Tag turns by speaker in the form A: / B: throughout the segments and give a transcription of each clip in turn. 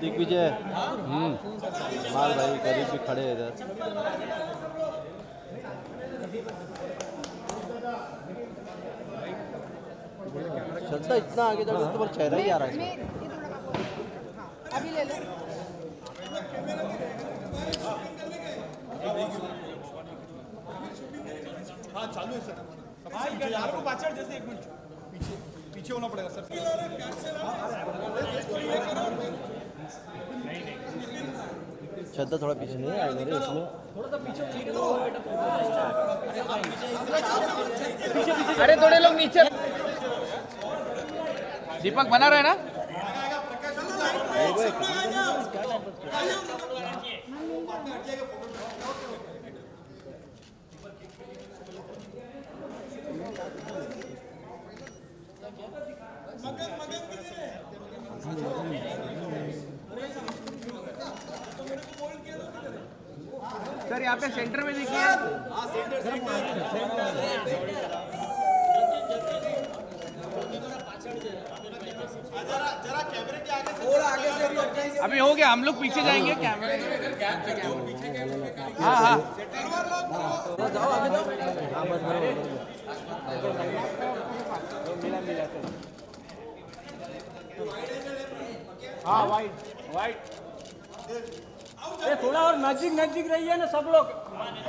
A: दिग्विजय माल भाई गरीब भी खड़े हैं इधर। चलता इतना आगे जाओ तो चेहरा ही आ रहा है।
B: अभी ले लो।
C: हाँ चालू है सर। यार को पाचड़ जैसे एक मिनट पीछे पीछे होना पड़ेगा सर।
A: श्रद्धा थोड़ा पीछे नहीं आएगा रे इसमें।
C: थोड़ा सा पीछे
D: अरे थोड़े लोग नीचे। दीपक बना रहे ना। सर यहाँ पे सेंटर में देखिए। अभी हो गया, हम लोग पीछे जाएंगे कैमरे। हाँ हाँ
A: जाओ आगे जाओ।
C: हाँ वाइट वाइट।
E: ये थोड़ा और नजदीक नजदीक रहिए ना सब लोग।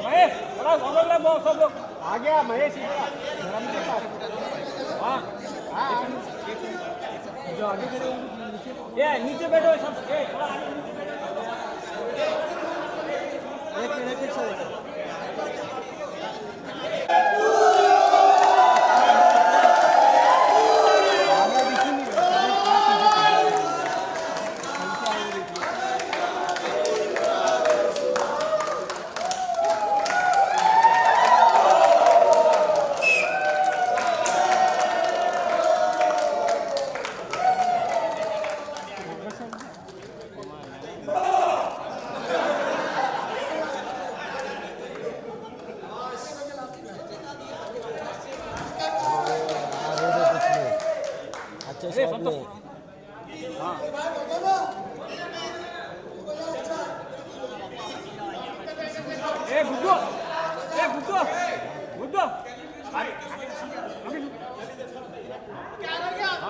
E: महेश थोड़ा सब लोग
C: आ गया महेश।
E: हाँ हाँ ये नीचे बैठो सब। थोड़ा आगे नीचे बैठो।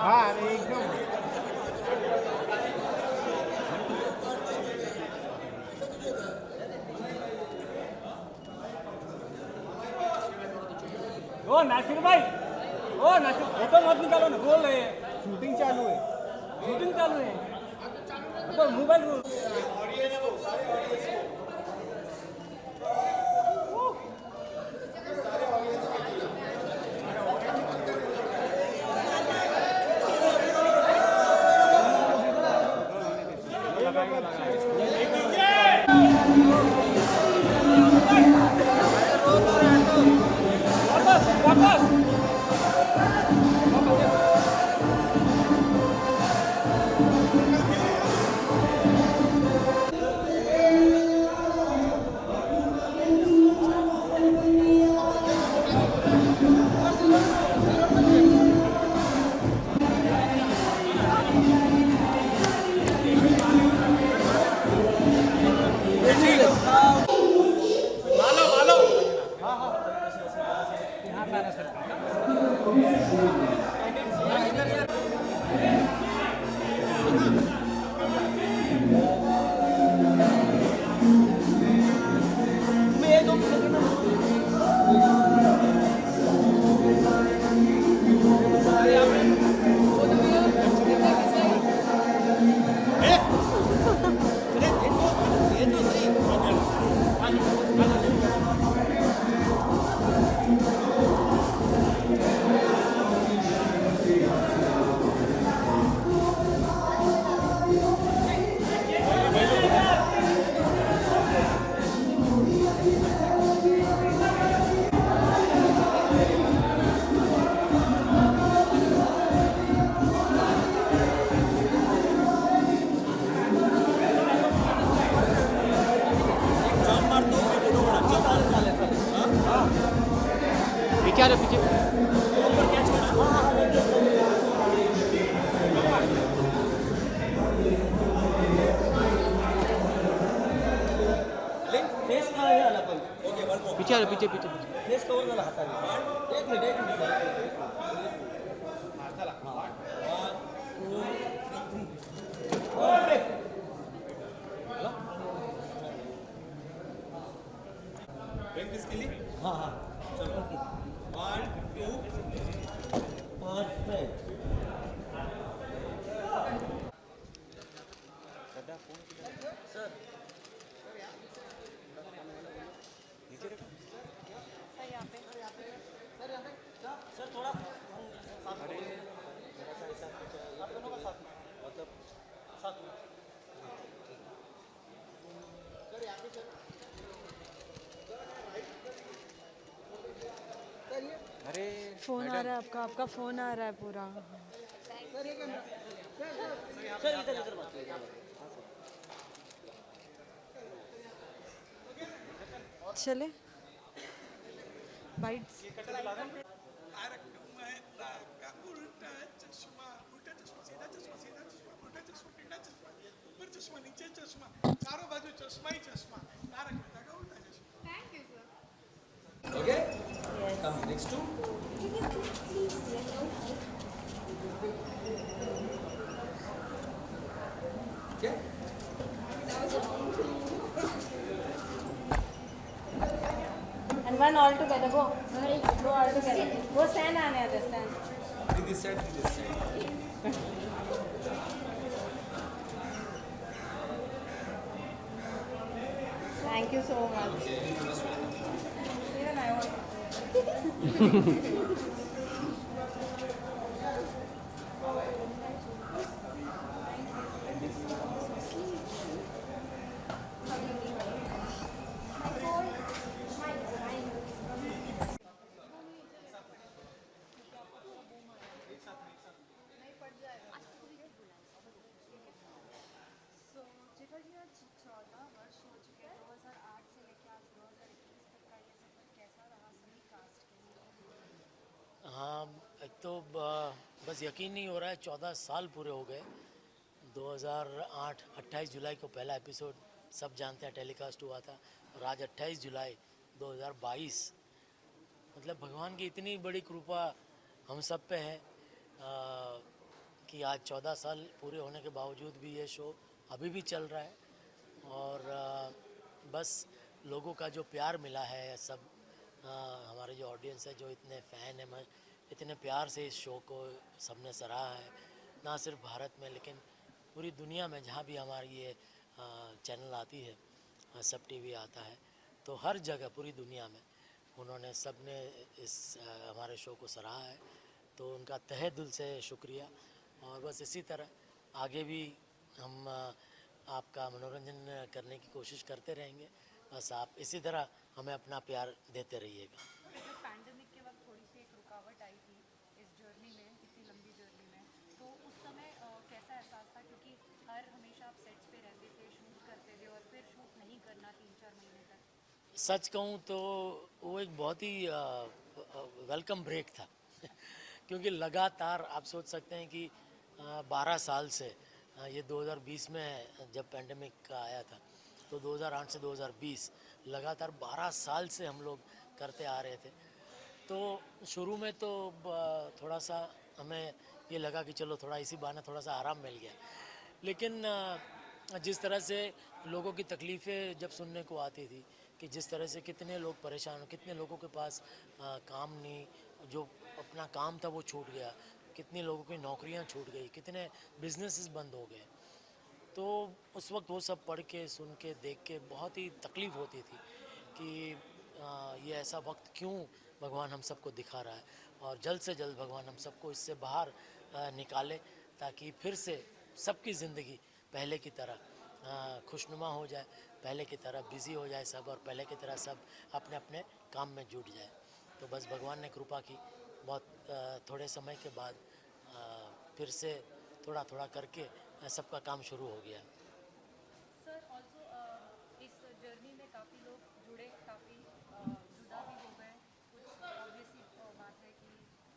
C: हाँ एकदम।
E: ओ नासिर भाई, ओ नासिर फोटो मत निकालो ना, बोल रहे हैं शूटिंग चालू है, शूटिंग चालू है तो मोबाइल
D: पीछे पीछे पीछे
E: फेस कवर झाला हाताने. एक मिनिट सर. हाँ हाँ चलो 1 2 परफेक्ट.
B: फोन आ रहा है आपका, आपका फोन आ रहा है पूरा.
E: सर इधर इधर बात कीजिए.
B: चले बाइट्स.
C: चारों बाजू चश्मा ही चश्मा. तारक मेहता का उल्टा चश्मा.
E: Okay? Come next to. Okay?
B: And one all together. Go. Go all together. Go stand on the other stand.
E: This side, this side.
B: Thank you so much. Even I want.
F: हाँ, एक तो बस यकीन नहीं हो रहा है 14 साल पूरे हो गए. 2008 28 जुलाई को पहला एपिसोड सब जानते हैं टेलीकास्ट हुआ था और आज 28 जुलाई 2022. मतलब भगवान की इतनी बड़ी कृपा हम सब पे है कि आज 14 साल पूरे होने के बावजूद भी ये शो अभी भी चल रहा है. और बस लोगों का जो प्यार मिला है, सब हमारे जो ऑडियंस है, जो इतने फ़ैन हैं, मैं इतने प्यार से इस शो को सबने सराहा है. ना सिर्फ भारत में लेकिन पूरी दुनिया में जहाँ भी हमारी ये चैनल आती है, सब टीवी आता है, तो हर जगह पूरी दुनिया में उन्होंने सब ने इस हमारे शो को सराहा है. तो उनका तहे दिल से शुक्रिया. और बस इसी तरह आगे भी हम आपका मनोरंजन करने की कोशिश करते रहेंगे. बस आप इसी तरह हमें अपना प्यार देते रहिएगा.
G: पैंडेमिक के वक्त थोड़ी सी एक रुकावट आई थी इस जर्नी में, इतनी लंबी जर्नी में, तो उस समय कैसा एहसास था? क्योंकि हमेशा आप सेट्स पे रहते थे, शूट करते थे और फिर शूट नहीं करना 3-4 महीने तक.
F: सच कहूँ तो वो एक बहुत ही वेलकम ब्रेक था क्योंकि लगातार आप सोच सकते हैं कि 12 साल से ये 2020 में जब पैंडेमिक आया था तो 2008 से 2020 लगातार 12 साल से हम लोग करते आ रहे थे. तो शुरू में तो थोड़ा सा हमें ये लगा कि चलो थोड़ा इसी बहाने थोड़ा सा आराम मिल गया. लेकिन जिस तरह से लोगों की तकलीफ़ें जब सुनने को आती थी कि जिस तरह से कितने लोग परेशान हो, कितने लोगों के पास काम नहीं, जो अपना काम था वो छूट गया, कितने लोगों की नौकरियां छूट गई, कितने बिजनेसेस बंद हो गए. तो उस वक्त वो सब पढ़ के, सुन के, देख के बहुत ही तकलीफ़ होती थी कि ये ऐसा वक्त क्यों भगवान हम सबको दिखा रहा है. और जल्द से जल्द भगवान हम सबको इससे बाहर निकाले ताकि फिर से सबकी ज़िंदगी पहले की तरह खुशनुमा हो जाए, पहले की तरह बिज़ी हो जाए सब, और पहले की तरह सब अपने अपने काम में जुट जाए. तो बस भगवान ने कृपा की. बहुत थोड़े समय के बाद फिर से थोड़ा थोड़ा करके सबका काम शुरू हो गया.
G: सर ऑल्सो इस जर्नी में काफ़ी लोग जुड़े, काफ़ी जुदा भी हो गए. कुछ ऑब्वियसली बात है कि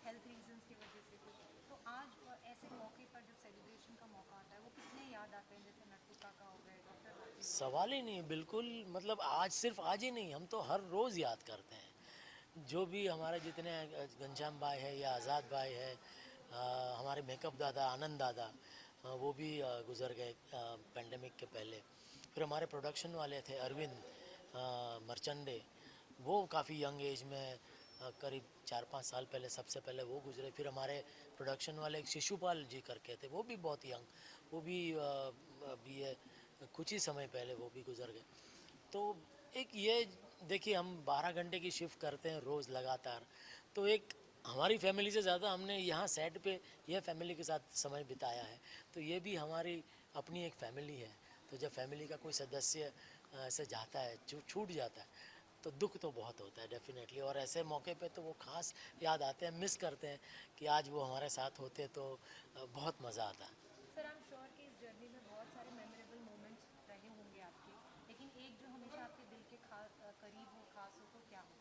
G: हेल्थ रीजंस की वजह से कुछ. तो आज ऐसे मौके पर जब सेलिब्रेशन का मौका आता है वो कितने याद आते हैं? जैसे नट्टू काका हो गए, डॉक्टर
F: सवाल ही नहीं, बिल्कुल। मतलब आज, सिर्फ आज ही नहीं, हम तो हर रोज़ याद करते हैं। जो भी हमारे जितने घनश्याम भाई है या आज़ाद भाई है, हमारे मेकअप दादा आनंद दादा, वो भी गुज़र गए पेंडेमिक के पहले। फिर हमारे प्रोडक्शन वाले थे अरविंद मर्चंडे, वो काफ़ी यंग एज में करीब 4-5 साल पहले, सबसे पहले वो गुजरे। फिर हमारे प्रोडक्शन वाले एक शिशुपाल जी करके थे, वो भी बहुत यंग, वो भी अभी ये कुछ ही समय पहले वो भी गुजर गए। तो एक ये देखिए, हम 12 घंटे की शिफ्ट करते हैं रोज़ लगातार, तो एक हमारी फैमिली से ज़्यादा हमने यहाँ सेट पे यह फैमिली के साथ समय बिताया है, तो ये भी हमारी अपनी एक फैमिली है। तो जब फैमिली का कोई सदस्य ऐसे जाता है, छूट जाता है, तो दुख तो बहुत होता है डेफिनेटली। और ऐसे मौके पे तो वो खास याद आते हैं, मिस करते हैं कि आज वो हमारे साथ होते तो बहुत मज़ा आता है।
G: सर, आई एम श्योर कि इस जर्नी में बहुत सारे मेमोरेबल मोमेंट्स रहे होंगे आपके, लेकिन एक जो हमेशा आपके दिल के करीब हो, खास हो, तो क्या हो?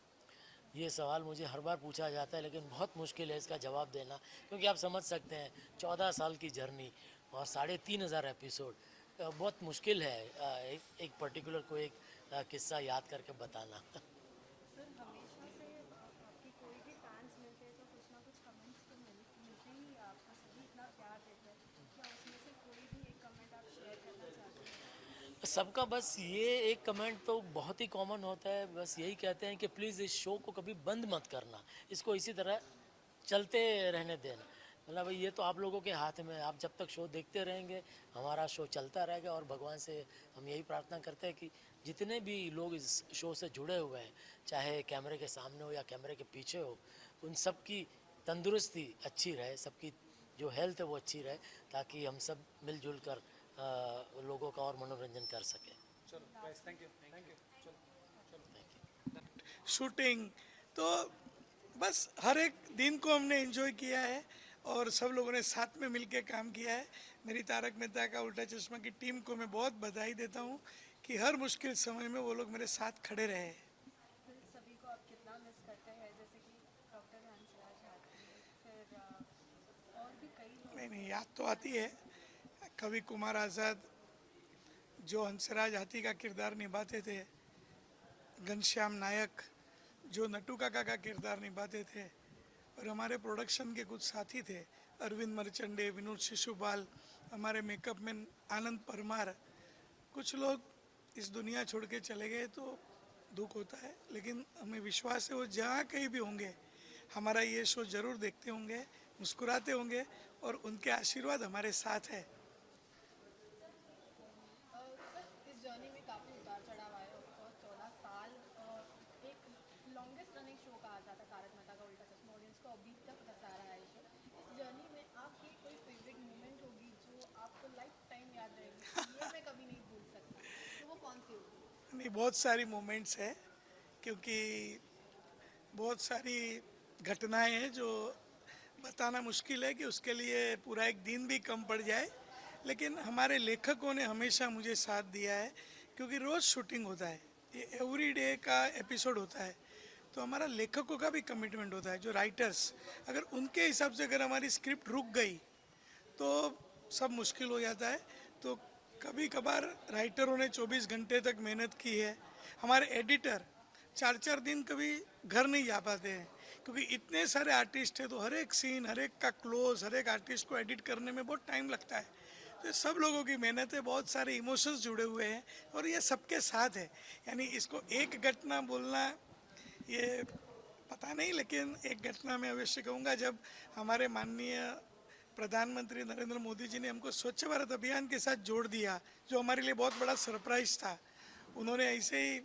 F: ये सवाल मुझे हर बार पूछा जाता है, लेकिन बहुत मुश्किल है इसका जवाब देना, क्योंकि आप समझ सकते हैं 14 साल की जर्नी और 3500 एपिसोड, बहुत मुश्किल है एक पर्टिकुलर को एक किस्सा याद करके बताना।
G: सर, हमेशा से आपकी कोई भी फैंस मिलते हैं तो कुछ ना कुछ कमेंट्स तो मिलते ही, आपको सभी इतना प्यार देते हैं, क्या उसमें से कोई भी एक कमेंट आप शेयर करना चाहते हैं?
F: सबका बस ये एक कमेंट तो बहुत ही कॉमन होता है, बस यही कहते हैं कि प्लीज़ इस शो को कभी बंद मत करना, इसको इसी तरह चलते रहने देना। मतलब ये तो आप लोगों के हाथ में, आप जब तक शो देखते रहेंगे हमारा शो चलता रहेगा। और भगवान से हम यही प्रार्थना करते हैं कि जितने भी लोग इस शो से जुड़े हुए हैं, चाहे कैमरे के सामने हो या कैमरे के पीछे हो, उन सब की तंदुरुस्ती अच्छी रहे, सबकी जो हेल्थ है वो अच्छी रहे, ताकि हम सब मिलजुल कर लोगों का और मनोरंजन कर सकें।
H: शूटिंग तो बस हर एक दिन को हमने एंजॉय किया है और सब लोगों ने साथ में मिलकर काम किया है। मेरी तारक मेहता का उल्टा चश्मा की टीम को मैं बहुत बधाई देता हूँ कि हर मुश्किल समय में वो लोग मेरे साथ खड़े रहे।
G: फिर सभी को आप कितना मिस करते हैं, जैसे कि डॉक्टर हंसराज हाथी, फिर और भी कई लोग?
H: नहीं, याद तो आती है। कवि कुमार आज़ाद जो हंसराज हाथी का किरदार निभाते थे, घनश्याम नायक जो नट्टू काका का किरदार निभाते थे, और हमारे प्रोडक्शन के कुछ साथी थे, अरविंद मर्चंडे, विनोद शिशुपाल, हमारे मेकअप मैन आनंद परमार। कुछ लोग इस दुनिया छोड़ के चले गए तो दुख होता है, लेकिन हमें विश्वास है वो जहाँ कहीं भी होंगे हमारा ये शो ज़रूर देखते होंगे, मुस्कुराते होंगे और उनके आशीर्वाद हमारे साथ है।
G: इस जर्नी में काफ़ी उतार चढ़ाव आए, और 14 साल एक लॉन्गेस्ट रनिंग शो कहा जाता है तारक मेहता का उल्टा चश्मा, ऑडियंस को अभी तक हंसा रहा है शो। इस जर्नी में आपकी कोई फेवरेट मोमेंट होगी जो आपको लाइफ टाइम याद रहेगी, ये मैं कभी नहीं भूल सकती, तो वो कौन सी होगी?
H: नहीं, बहुत सारी मोमेंट्स है, क्योंकि बहुत सारी घटनाएं हैं जो बताना मुश्किल है कि उसके लिए पूरा एक दिन भी कम पड़ जाए। लेकिन हमारे लेखकों ने हमेशा मुझे साथ दिया है, क्योंकि रोज़ शूटिंग होता है, ये एवरी डे का एपिसोड होता है, तो हमारा लेखकों का भी कमिटमेंट होता है, जो राइटर्स, अगर उनके हिसाब से अगर हमारी स्क्रिप्ट रुक गई तो सब मुश्किल हो जाता है। तो कभी कभार राइटरों ने 24 घंटे तक मेहनत की है, हमारे एडिटर 4-4 दिन कभी घर नहीं जा पाते हैं, क्योंकि इतने सारे आर्टिस्ट हैं, तो हर एक सीन, हर एक का क्लोज, हर एक आर्टिस्ट को एडिट करने में बहुत टाइम लगता है। तो सब लोगों की मेहनत है, बहुत सारे इमोशंस जुड़े हुए हैं और ये सबके साथ है। यानी इसको एक घटना बोलना ये पता नहीं, लेकिन एक घटना मैं अवश्य कहूँगा, जब हमारे माननीय प्रधानमंत्री नरेंद्र मोदी जी ने हमको स्वच्छ भारत अभियान के साथ जोड़ दिया, जो हमारे लिए बहुत बड़ा सरप्राइज था। उन्होंने ऐसे ही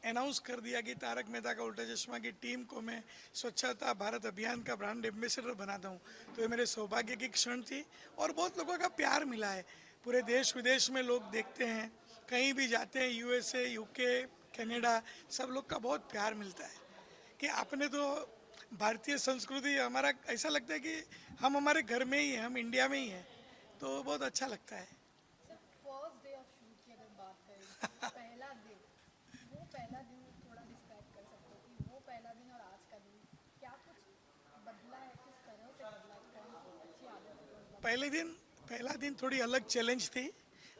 H: अनाउंस कर दिया कि तारक मेहता का उल्टा चश्मा की टीम को मैं स्वच्छता भारत अभियान का ब्रांड एम्बेसडर बनाता हूँ। तो ये मेरे सौभाग्य की क्षण थी और बहुत लोगों का प्यार मिला है। पूरे देश विदेश में लोग देखते हैं, कहीं भी जाते हैं, USA, UK, कनाडा, सब लोग का बहुत प्यार मिलता है कि आपने तो भारतीय संस्कृति, हमारा ऐसा लगता है कि हम हमारे घर में ही हैं, हम इंडिया में ही हैं, तो बहुत अच्छा लगता है।
G: Sir, first day of shoot की अगर बात करें, पहला दिन, वो पहला दिन थोड़ा डिस्क्राइब कर सकते हो कि वो पहला दिन और आज का दिन क्या कुछ बदला है, किस तरह से बदला है, कौन सी अच्छी आदत है?
H: पहला दिन थोड़ी अलग चैलेंज थी।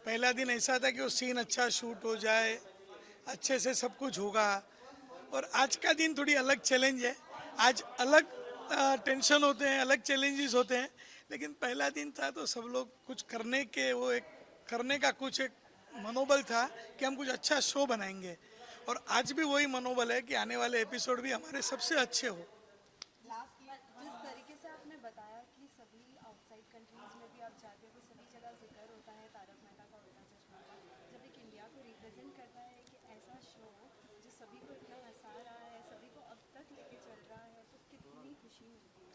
H: पहला दिन ऐसा था कि वो सीन अच्छा शूट हो जाए, अच्छे से सब कुछ होगा। और आज का दिन थोड़ी अलग चैलेंज है, आज अलग टेंशन होते हैं, अलग चैलेंजेस होते हैं। लेकिन पहला दिन था तो सब लोग कुछ करने के, वो एक करने का कुछ एक मनोबल था कि हम कुछ अच्छा शो बनाएंगे। और आज भी वही मनोबल है कि आने वाले एपिसोड भी हमारे सबसे अच्छे हो।
G: जिस तरीके से आपने बताया कि सभी आउटसाइड कंट्रीज में भी आप जाते हो, सभी जगह जिक्र होता है तारक मेहता का उल्टा चश्मा का, जब एक इंडिया को रिप्रेजेंट करता है कि ऐसा शो जो सभी को इतना हंसा रहा है, सभी को अब तक लेके चल रहा है, तो कितनी खुशी मिलती है।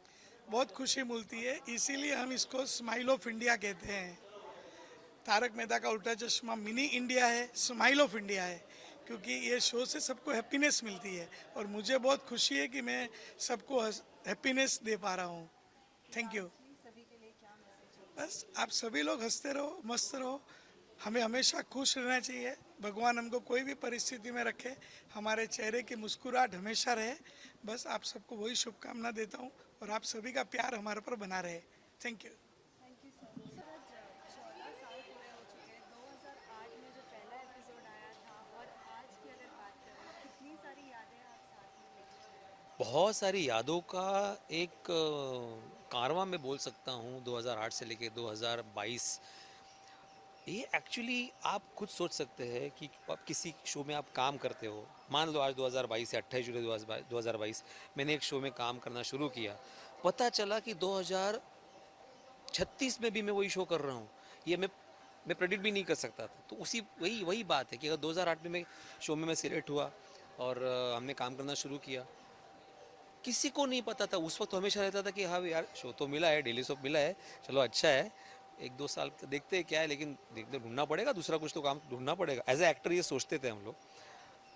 H: बहुत खुशी मिलती है, इसीलिए हम इसको स्माइल ऑफ इंडिया कहते हैं। तारक मेहता का उल्टा चश्मा मिनी इंडिया है, स्माइल ऑफ इंडिया है, क्योंकि ये शो से सबको हैप्पीनेस मिलती है। और मुझे बहुत खुशी है कि मैं सबको हैप्पीनेस दे पा रहा हूँ। Thank you.
G: सभी के लिए क्या मैसेज है?
H: बस आप सभी लोग हंसते रहो, मस्त रहो, हमें हमेशा खुश रहना चाहिए। भगवान हमको कोई भी परिस्थिति में रखे, हमारे चेहरे की मुस्कुराहट हमेशा रहे। बस आप सबको वही शुभकामना देता हूँ और आप सभी का प्यार हमारे पर बना रहे। Thank you.
G: Thank you sir. Sir आज 14 साल पूरे हो चुके हैं। 2008 में जो पहला एपिसोड आया था और आज की अगर बात करें, कितनी सारी यादें आप साथ में लेके चल रहे हैं?
A: बहुत सारी यादों का एक कारवां मैं बोल सकता हूँ 2008 से लेके 2022। ये एक्चुअली आप खुद सोच सकते हैं कि आप किसी शो में आप काम करते हो। मान लो आज 2022 है, 28 जुलाई 2022 मैंने एक शो में काम करना शुरू किया। पता चला कि 2036 में भी मैं वही शो कर रहा हूँ। ये मैं प्रेडिक्ट भी नहीं कर सकता था। तो उसी वही बात है कि अगर 2008 में मैं शो में मैं सिलेक्ट हुआ और हमने काम करना शुरू किया, किसी को नहीं पता था। उस वक्त हमेशा रहता था कि हाँ यार शो तो मिला है, डेली सोप मिला है, चलो अच्छा है, 1-2 साल देखते हैं क्या है, लेकिन देखते ढूंढना पड़ेगा, दूसरा कुछ तो काम ढूंढना पड़ेगा। एज ए एक्टर ये सोचते थे हम लोग,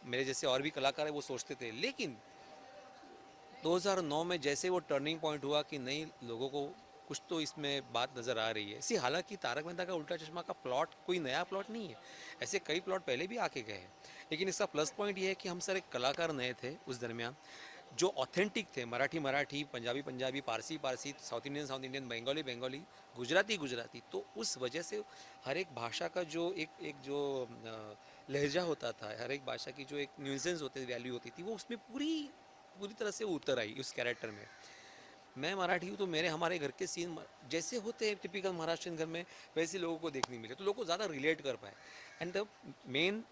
A: मेरे जैसे और भी कलाकार है वो सोचते थे। लेकिन 2009 में जैसे वो टर्निंग पॉइंट हुआ कि नहीं, लोगों को कुछ तो इसमें बात नज़र आ रही है। इसी हालांकि तारक मेहता का उल्टा चश्मा का प्लॉट कोई नया प्लॉट नहीं है, ऐसे कई प्लॉट पहले भी आके गए हैं। लेकिन इसका प्लस पॉइंट ये है कि हम सारे कलाकार नए थे उस दरमियान, जो ऑथेंटिक थे। Marathi, Punjabi, Parsi, south Indian, Bengali, Gujarati. तो उस वजह से हर एक भाषा का जो एक जो लहजा होता था, हर एक भाषा की जो एक न्यूसेंस होते थे, वैल्यू होती थी, वो उसमें पूरी तरह से उतर आई उस कैरेक्टर में। मैं मराठी हूँ तो हमारे घर के सीन जैसे होते हैं टिपिकल महाराष्ट्रियन घर में, वैसे लोगों को देखने मिले, तो लोगों को ज़्यादा रिलेट कर पाए। And the main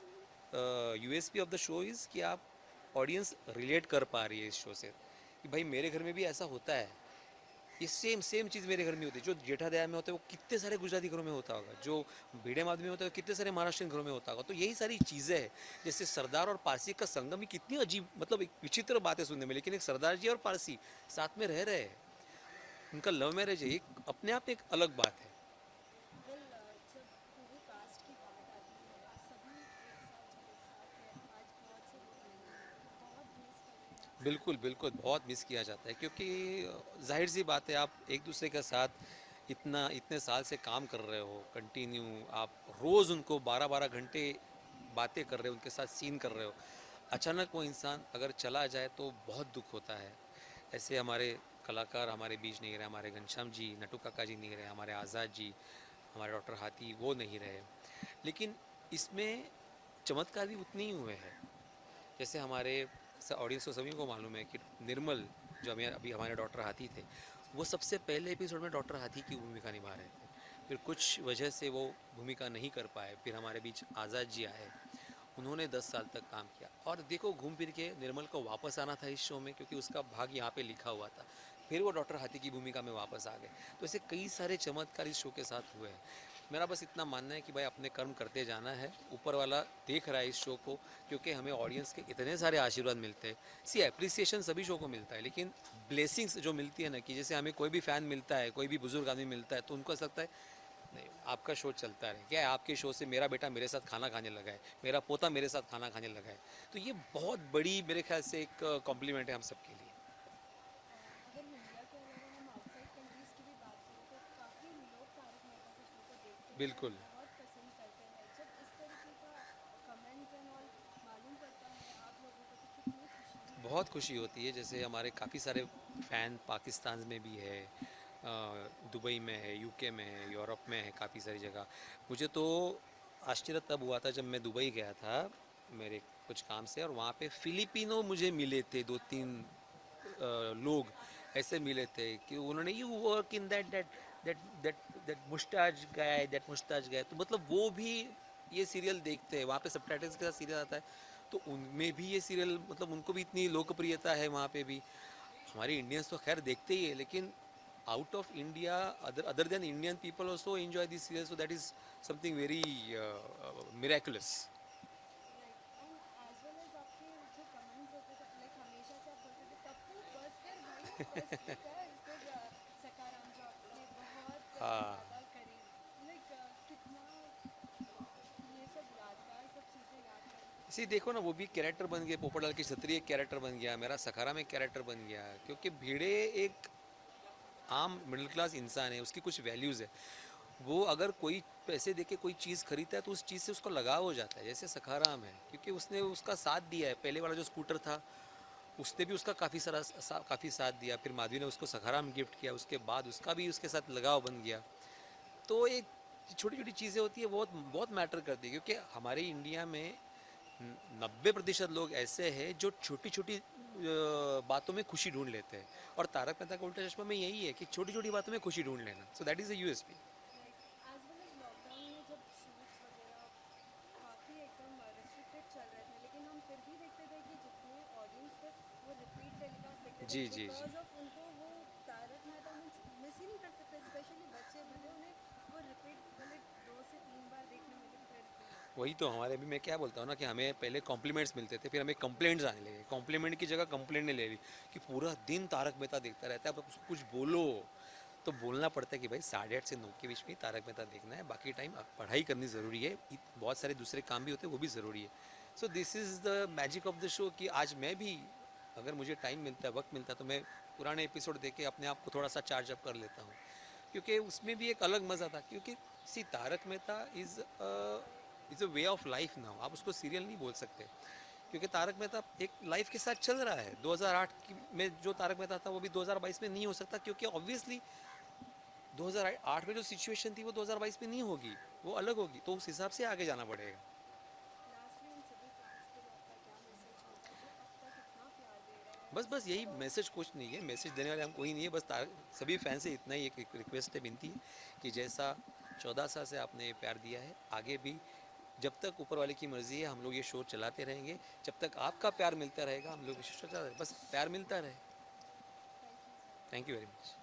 A: USP of the show is कि आप ऑडियंस रिलेट कर पा रही है इस शो से कि भाई मेरे घर में भी ऐसा होता है। ये सेम चीज़ मेरे घर में होती है। जो जेठादया में होता है वो कितने सारे गुजराती घरों में होता होगा, जो भिड़े माधवी में होता है वो कितने सारे महाराष्ट्रियन घरों में होता होगा। तो यही सारी चीज़ें हैं। जैसे सरदार और पारसी का संगम ही कितनी अजीब, मतलब एक विचित्र बातें सुनने में, लेकिन एक सरदार जी और पारसी साथ में रह रहे हैं, उनका लव मैरिज है, एक अपने आप एक अलग बात है।
G: जब पूरे कास्ट की बात आती है, सभी एक साथ हैं, आज बहुत से लोग नहीं हैं, बहुत मिस कर रहे हैं।
A: बिल्कुल बहुत मिस किया जाता है, क्योंकि जाहिर सी बात है, आप एक दूसरे के साथ इतने साल से काम कर रहे हो कंटिन्यू, आप रोज़ उनको 12-12 घंटे बातें कर रहे हो, उनके साथ सीन कर रहे हो। अचानक वो इंसान अगर चला जाए तो बहुत दुख होता है। ऐसे हमारे कलाकार हमारे बीच नहीं रहे, हमारे घनश्याम जी, नटू काका जी नहीं रहे, हमारे आज़ाद जी, हमारे डॉक्टर हाथी वो नहीं रहे। लेकिन इसमें चमत्कार भी उतने ही हुए हैं। जैसे हमारे ऑडियंस को सभी को मालूम है कि निर्मल जो अभी हमारे डॉक्टर हाथी थे, वो सबसे पहले एपिसोड में डॉक्टर हाथी की भूमिका निभा रहे थे। फिर कुछ वजह से वो भूमिका नहीं कर पाए, फिर हमारे बीच आज़ाद जी आए, उन्होंने 10 साल तक काम किया। और देखो घूम फिर के निर्मल को वापस आना था इस शो में, क्योंकि उसका भाग यहाँ पे लिखा हुआ था। फिर वो डॉक्टर हाथी की भूमिका में वापस आ गए। तो ऐसे कई सारे चमत्कार इस शो के साथ हुए हैं। मेरा बस इतना मानना है कि भाई अपने कर्म करते जाना है, ऊपर वाला देख रहा है इस शो को, क्योंकि हमें ऑडियंस के इतने सारे आशीर्वाद मिलते हैं। एप्रिसिएशन सभी शो को मिलता है, लेकिन ब्लेसिंग्स जो मिलती है ना, कि जैसे हमें कोई भी फ़ैन मिलता है, कोई भी बुजुर्ग आदमी मिलता है, तो उनको ऐसा लगता है नहीं आपका शो चलता रहे, क्या है आपके शो से मेरा बेटा मेरे साथ खाना खाने लगा है, मेरा पोता मेरे साथ खाना खाने लगा है। तो ये बहुत बड़ी मेरे ख्याल से एक कॉम्प्लीमेंट है हम सबके लिए।
G: अगर इंडिया के अलावा हम आउटसाइड कंट्रीज़ की भी बात करें तो काफ़ी लोग तारक मेहता के शो को देखते हैं,
A: बिल्कुल
G: बहुत पसंद करते हैं। जब इस तरीके का कमेंट एंड ऑल मालूम पड़ता है आप लोगों को, तो कितनी खुशी
A: बहुत खुशी होती है। जैसे हमारे काफ़ी सारे फ़ैन पाकिस्तान में भी है, दुबई में है, UK में है, यूरोप में है, काफ़ी सारी जगह। मुझे तो आश्चर्य तब हुआ था जब मैं दुबई गया था मेरे कुछ काम से, और वहाँ पे फिलिपिनो मुझे मिले थे 2-3 लोग ऐसे मिले थे कि उन्होंने you work in that that that that that mustache guy, तो मतलब वो भी ये सीरियल देखते हैं, वहाँ पे सबटाइटल्स के साथ सीरियल आता है, तो उनमें भी ये सीरियल मतलब उनको भी इतनी लोकप्रियता है वहाँ पे भी। हमारे इंडियंस तो खैर देखते ही है, लेकिन out of India other than Indian people also enjoy this serial, so that is something very miraculous.
G: As well as आपके जो कमेंट्स होते थे लाइक हमेशा से आप बोलते थे कपूर फर्स्ट कर भाई फर्स्ट कर फिर सकाराम जो आपने बहुत ज़्यादा करी लाइक कितना ये सब यादगार सब चीज़ें याद करें।
A: इसी देखो ना, वो भी कैरेक्टर बन गए, पोपटलाल की छतरी एक कैरेक्टर बन गया, मेरा सखारा में कैरेक्टर बन गया, क्योंकि भिड़े एक आम मिडिल क्लास इंसान है, उसकी कुछ वैल्यूज़ है, वो अगर कोई पैसे देके कोई चीज़ खरीदता है तो उस चीज़ से उसको लगाव हो जाता है, जैसे सखाराम है, क्योंकि उसने उसका साथ दिया है। पहले वाला जो स्कूटर था उसने भी उसका काफ़ी साथ दिया, फिर माधवी ने उसको सखाराम गिफ्ट किया, उसके बाद उसका भी उसके साथ लगाव बन गया। तो एक छोटी छोटी चीज़ें होती है, बहुत बहुत मैटर करती है, क्योंकि हमारे इंडिया में 90% लोग ऐसे हैं जो छोटी छोटी बातों में खुशी ढूंढ लेते हैं, और तारक मेहता का उल्टा चश्मा में यही है कि छोटी छोटी बातों में खुशी ढूंढ लेना, so that is a USP.
G: As well as lockdown में जब शूट्स वगैरह काफ़ी एकदम रिस्ट्रिक्टेड चल रहे थे, लेकिन हम फिर भी देखते थे कि जितने ऑडियंस थे वो रिपीट टेलीकास्ट देखते थे
A: जी, जी, जी।
G: बिकॉज ऑफ उनको वो तारक मेहता मिस ही नहीं कर सकते, स्पेशली बच्चे बड़े उन्हें वो रिपीट भले 2 से 3 बार देखने मिले फिर
A: वही तो हमारे भी, मैं क्या बोलता हूँ ना कि हमें पहले कॉम्प्लीमेंट्स मिलते थे, फिर हमें कंप्लेंट्स आने लगे, कॉम्प्लीमेंट की जगह कंप्लेंट ने ले ली कि पूरा दिन तारक मेहता देखता रहता है, अब उसको कुछ बोलो, तो बोलना पड़ता है कि भाई 8:30 से 9 के बीच में ही तारक मेहता देखना है, बाकी टाइम पढ़ाई करनी ज़रूरी है, बहुत सारे दूसरे काम भी होते हैं वो भी ज़रूरी है। So this is the magic of the show कि आज मैं भी अगर मुझे टाइम मिलता है, वक्त मिलता है, तो मैं पुराने एपिसोड देख के अपने आप को थोड़ा सा चार्ज अप कर लेता हूँ, क्योंकि उसमें भी एक अलग मज़ा था, क्योंकि see Tarak Mehta is a way of life now, आप उसको सीरियल नहीं बोल सकते, क्योंकि तारक मेहता एक लाइफ के साथ चल रहा है। 2008 में जो तारक मेहता था वो भी 2022 में नहीं हो सकता, क्योंकि ऑब्वियसली 2008 में जो सिचुएशन थी वो 2022 में नहीं होगी, वो अलग होगी, तो उस हिसाब से आगे जाना पड़ेगा।
G: लास्टली उन सभी फैंस के लिए आपका क्या मैसेज होगा जो अब तक इतना प्यार दे रहे हैं।
A: बस यही मैसेज, कुछ नहीं है, मैसेज देने वाले हम कोई नहीं है, बस सभी फैन से इतना ही एक रिक्वेस्ट है, विनती है कि जैसा 14 साल से आपने प्यार दिया है, आगे भी जब तक ऊपर वाले की मर्ज़ी है हम लोग ये शो चलाते रहेंगे, जब तक आपका प्यार मिलता रहेगा हम लोग ये शो चलाते रहेंगे, बस प्यार मिलता रहे। Thank you very much.